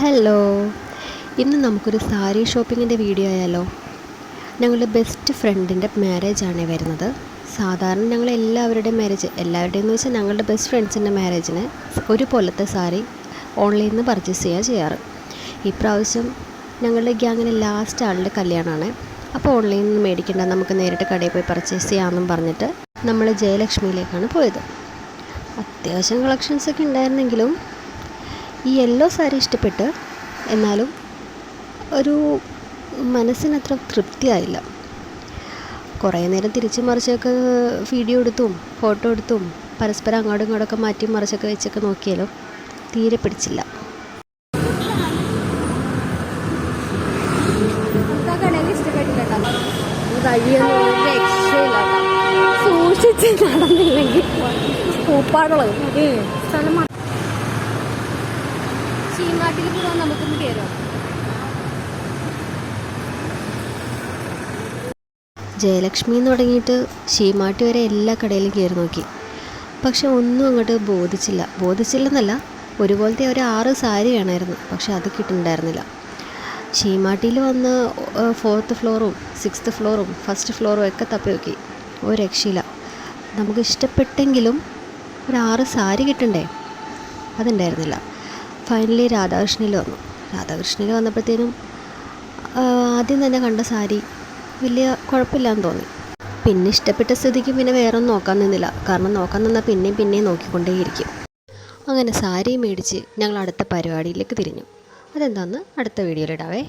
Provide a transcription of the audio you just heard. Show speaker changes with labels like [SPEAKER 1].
[SPEAKER 1] Hello, ഇന്ന് നമുക്കൊരു sari ഷോപ്പിങ്ങിൻ്റെ video ആയാലോ. ഞങ്ങളുടെ ബെസ്റ്റ് ഫ്രണ്ടിൻ്റെ മാരേജാണ് വരുന്നത്. സാധാരണ ഞങ്ങൾ എല്ലാവരുടെയും എല്ലാവരുടെയും എന്ന് വെച്ചാൽ ഞങ്ങളുടെ ബെസ്റ്റ് ഫ്രണ്ട്സിൻ്റെ മാരേജിന് ഒരുപോലത്തെ സാരി ഓൺലൈനിൽ നിന്ന് പർച്ചേസ് ചെയ്യാറ്. ഇപ്രാവശ്യം ഞങ്ങളുടെ ഗ്യാങ്ങിന് ലാസ്റ്റ് ആളുടെ കല്യാണമാണ്. അപ്പോൾ ഓൺലൈനിൽ നിന്ന് മേടിക്കേണ്ട, നമുക്ക് നേരിട്ട് കടയിൽ പോയി പർച്ചേസ് ചെയ്യാമെന്നും പറഞ്ഞിട്ട് നമ്മൾ ജയലക്ഷ്മിയിലേക്കാണ് പോയത്. അത്യാവശ്യം കളക്ഷൻസൊക്കെ ഉണ്ടായിരുന്നെങ്കിലും ഈ യെല്ലോ സാരി ഇഷ്ടപ്പെട്ട്, എന്നാലും ഒരു മനസ്സിനത്ര തൃപ്തിയായില്ല. കുറേ നേരം തിരിച്ച് മറിച്ചൊക്കെ വീഡിയോ എടുത്തും ഫോട്ടോ എടുത്തും പരസ്പരം അങ്ങോട്ടും ഇങ്ങോട്ടൊക്കെ മാറ്റി മറിച്ചൊക്കെ വെച്ചൊക്കെ നോക്കിയാലും തീരെ പിടിച്ചില്ല. സൂക്ഷിച്ച് നടന്നില്ലെങ്കിൽ പൂപ്പാടുള്ളത് ചീമാട്ടിൽ പോകാൻ നമുക്കൊന്ന് കയറാം. ജയലക്ഷ്മി എന്ന് തുടങ്ങിയിട്ട് ശീമാട്ടി വരെ എല്ലാ കടയിലും കയറി നോക്കി. പക്ഷെ ഒന്നും അങ്ങോട്ട് ബോധിച്ചില്ലെന്നല്ല, ഒരുപോലത്തെ ഒരു 6 സാരി വേണമായിരുന്നു. പക്ഷെ അത് കിട്ടുന്നുണ്ടായിരുന്നില്ല. ശീമാട്ടിയിൽ വന്ന് 4th ഫ്ലോറും 6th ഫ്ലോറും 1st ഫ്ലോറും ഒക്കെ തപ്പി നോക്കി, ഒരു രക്ഷയില്ല. നമുക്ക് ഇഷ്ടപ്പെട്ടെങ്കിലും ഒരു 6 സാരി കിട്ടണ്ടേ, അതുണ്ടായിരുന്നില്ല. ഫൈനലി രാധാകൃഷ്ണയിൽ വന്നപ്പോഴത്തേനും ആദ്യം തന്നെ കണ്ട സാരി വലിയ കുഴപ്പമില്ലാന്ന് തോന്നി. പിന്നെ ഇഷ്ടപ്പെട്ട സ്ഥിതിക്ക് പിന്നെ വേറെ ഒന്നും നോക്കാൻ നിന്നില്ല. കാരണം നോക്കാൻ നിന്നാൽ പിന്നെയും നോക്കിക്കൊണ്ടേയിരിക്കും. അങ്ങനെ സാരി മേടിച്ച് ഞങ്ങൾ അടുത്ത പരിപാടിയിലേക്ക് തിരിഞ്ഞു. അതെന്താണെന്ന് അടുത്ത വീഡിയോയിലിടാവേ.